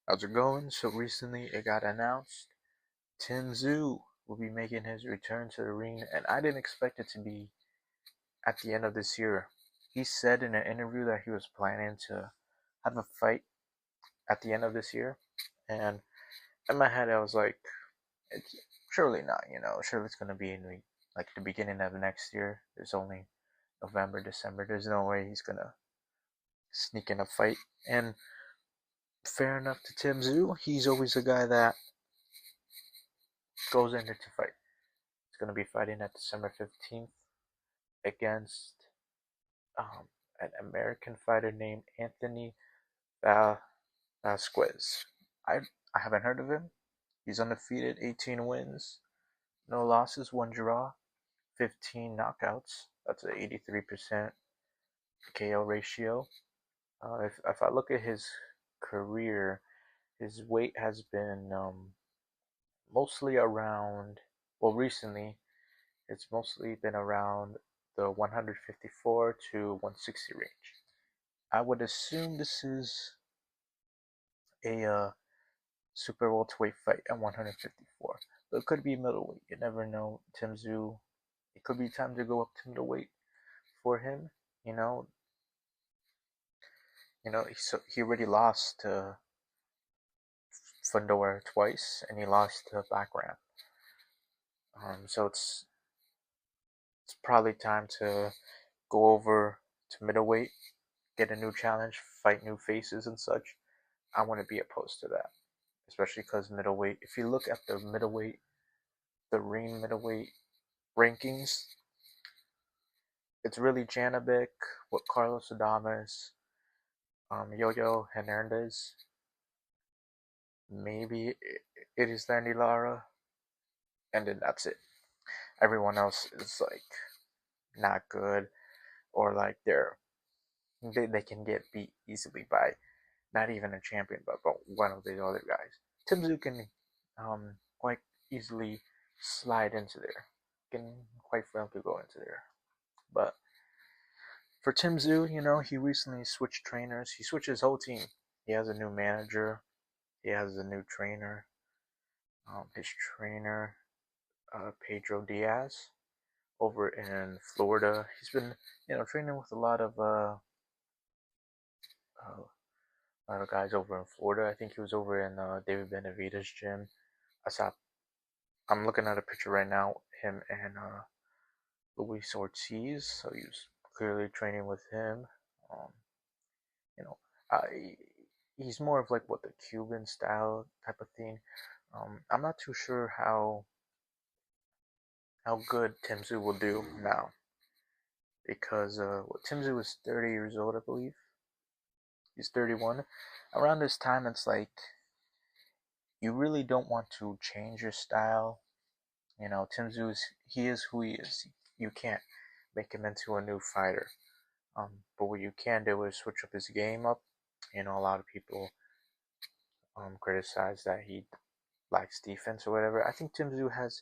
How's it going? So recently it got announced Tim Tszyu will be making his return to the ring, and I didn't expect it to be at the end of this year. He said in an interview that he was planning to have a fight at the end of this year, and in my head I was like, it's surely not. Surely it's gonna be in like the beginning of next year. There's only November, December. There's no way he's gonna sneak in a fight. And fair enough to Tim Tszyu, he's always a guy that goes in there to fight. He's going to be fighting at December 15th against um, an American fighter named Anthony Velazquez. I haven't heard of him. He's undefeated, 18 wins, no losses, one draw, 15 knockouts. That's an 83% KO ratio. If I look at his career, his weight has been mostly around, well, recently it's mostly been around the 154 to 160 range. I would assume this is a super welterweight fight at 154, but it could be middleweight. You never know. Tim Tszyu, it could be time to go up to middleweight for him. You know, he already lost to Fundora twice, and he lost to Backram. So it's probably time to go over to middleweight, get a new challenge, fight new faces and such. I wouldn't be opposed to that, especially because middleweight. If you look at the ring middleweight rankings, it's really Janabek, what Carlos Adames, Yo-Yo Hernandez, maybe it is Landy Lara, and then that's it. Everyone else is like not good, or like they can get beat easily by not even a champion, but one of the other guys. Tim Tszyu can quite easily slide into there, can quite frankly go into there. But for Tim Tszyu, he recently switched trainers. He switched his whole team. He has a new manager. He has a new trainer. His trainer, Pedro Diaz, over in Florida. He's been, training with a lot of guys over in Florida. I think he was over in David Benavidez' gym. I saw. I'm looking at a picture right now. Him and Luis Ortiz. So he's clearly training with him. Um, you know, I he's more of like what the Cuban style type of thing. I'm not too sure how good Tim Tszyu will do now because Tim Tszyu is 30 years old, I believe. He's 31. Around this time, it's like you really don't want to change your style. Tim Tszyu is who he is. You can't make him into a new fighter. But what you can do is switch up his game up. A lot of people criticize that he lacks defense or whatever. I think Tim Tszyu has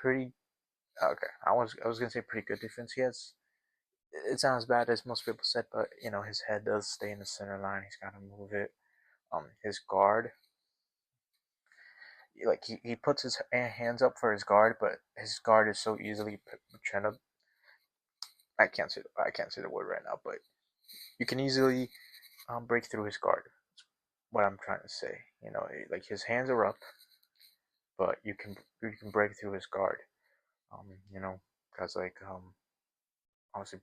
pretty okay. I was gonna say pretty good defense. He has. It's not as bad as most people said, but his head does stay in the center line. He's got to move it. His guard, like he puts his hands up for his guard, but his guard is so easily trying to. I can't say the word right now, but you can easily break through his guard. That's what I'm trying to say. Like his hands are up, but you can break through his guard. Because like obviously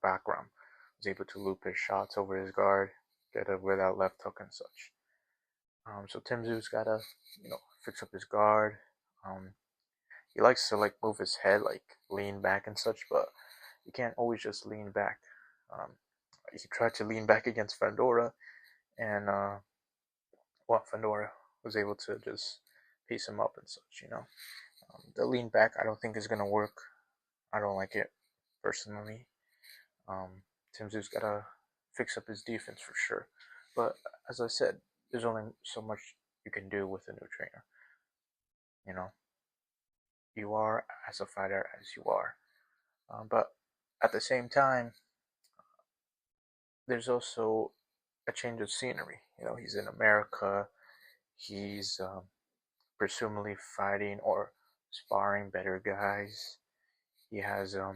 background was able to loop his shots over his guard, get a without left hook and such. So Tim Tszyu gotta fix up his guard. Um, he likes to like move his head, like lean back and such, but you can't always just lean back. Um, he tried to lean back against Fundora, and Fundora was able to just piece him up and such. The lean back I don't think is gonna work. I don't like it personally. Tim Tszyu gotta fix up his defense for sure. But as I said, there's only so much you can do with a new trainer. You know, you are as a fighter as you are. But at the same time, there's also a change of scenery. He's in America. He's presumably fighting or sparring better guys. He has a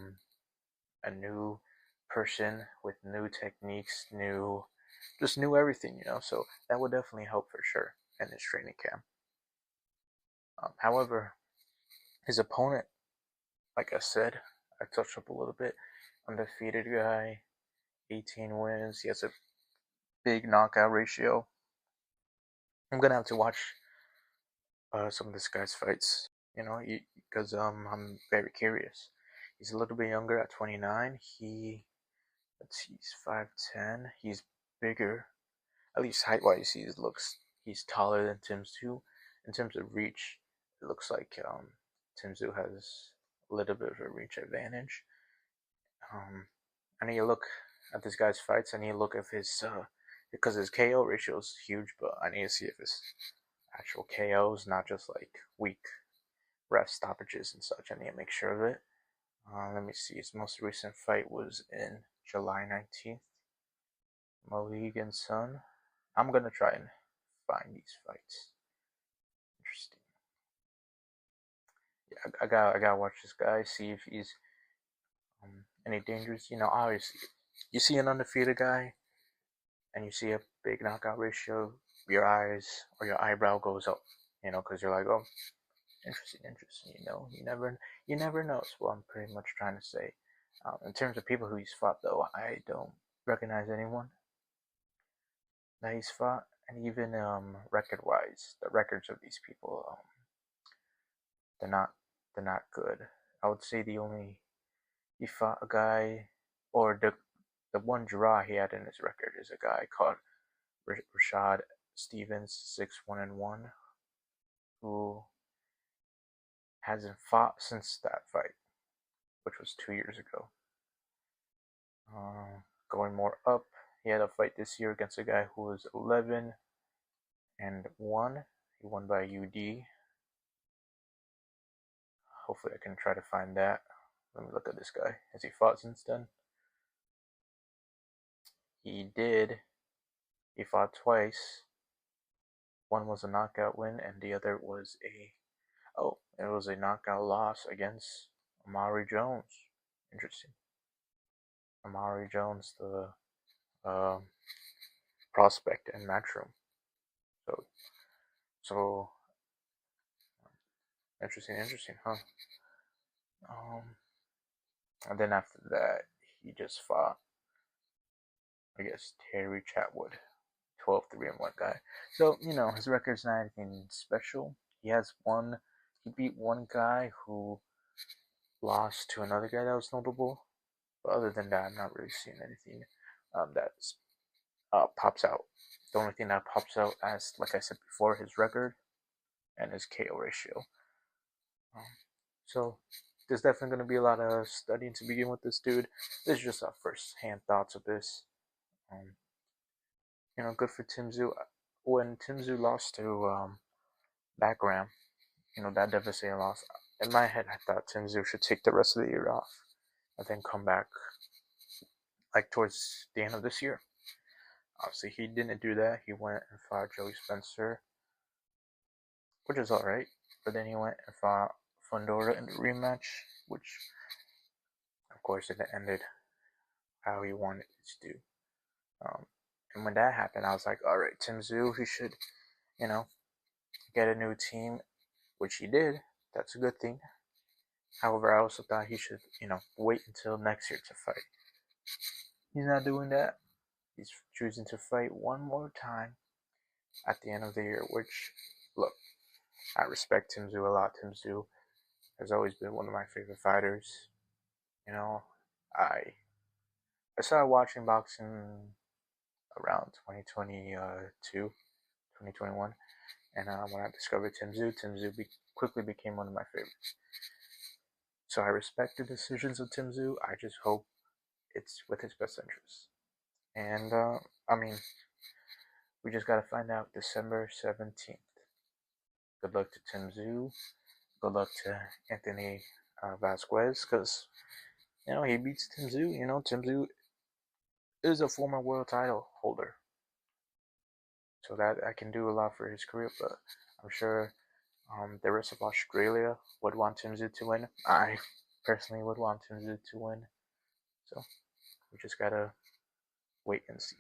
new person with new techniques, just new everything, So that would definitely help for sure in his training camp. However, his opponent, like I said, I touched up a little bit, undefeated guy, 18 wins. He has a big knockout ratio. I'm gonna have to watch some of this guy's fights, because I'm very curious. He's a little bit younger at 29. He's 5'10". He's bigger, at least height-wise. He's taller than Tim Tszyu. In terms of reach, it looks like Tim Tszyu has a little bit of a reach advantage. I need to look at this guy's fights. I need to look at his because his KO ratio is huge, but I need to see if his actual KOs, not just like weak ref stoppages and such. I need to make sure of it. Let me see. His most recent fight was in July 19th. Mohegan Sun. I'm gonna try and find these fights. Interesting. Yeah, I gotta watch this guy, see if he's any dangerous. Obviously, you see an undefeated guy, and you see a big knockout ratio, your eyes or your eyebrow goes up. Because you're like, oh, interesting. You never know. Is what I'm pretty much trying to say. In terms of people who he's fought, though, I don't recognize anyone that he's fought, and even record-wise, the records of these people, they're not good. I would say he fought a guy, or the one draw he had in his record is a guy called Rashad Stevens, 6-1-1, who hasn't fought since that fight, which was 2 years ago. Going more up, he had a fight this year against a guy who was 11-1. He won by UD. Hopefully, I can try to find that. Let me look at this guy. Has he fought since then? He did. He fought twice. One was a knockout win, and the other was it was a knockout loss against Amari Jones. Interesting. Amari Jones, the prospect in Matchroom. So interesting, huh? And then after that, he just fought, I guess, Terry Chatwood, 12-3-1 guy. So his record's not anything special. He beat one guy who lost to another guy that was notable. But other than that, I'm not really seeing anything that pops out. The only thing that pops out, as like I said before, his record and his KO ratio. So there's definitely going to be a lot of studying to begin with this dude. This is just our first-hand thoughts of this. Good for Tim Tszyu. When Tim Tszyu lost to Backram, that devastating loss. In my head, I thought Tim Tszyu should take the rest of the year off and then come back like towards the end of this year. Obviously, he didn't do that. He went and fought Joey Spencer, which is alright. But then he went and fought Fundora in the rematch, which, of course, it ended how he wanted it to do. And when that happened, I was like, alright, Tim Tszyu, he should, get a new team, which he did. That's a good thing. However, I also thought he should, wait until next year to fight. He's not doing that. He's choosing to fight one more time at the end of the year, which, look, I respect Tim Tszyu a lot. Tim Tszyu has always been one of my favorite fighters. I started watching boxing around 2022, 2021, and when I discovered Tim Tszyu quickly became one of my favorites. So I respect the decisions of Tim Tszyu. I just hope it's with his best interests. And we just gotta find out December 17th. Good luck to Tim Tszyu. Good luck to Anthony Velazquez, because he beats Tim Tszyu. Tim Tszyu is a former world title holder. So that can do a lot for his career, but I'm sure the rest of Australia would want Tim Tszyu to win. I personally would want Tim Tszyu to win. So we just gotta wait and see.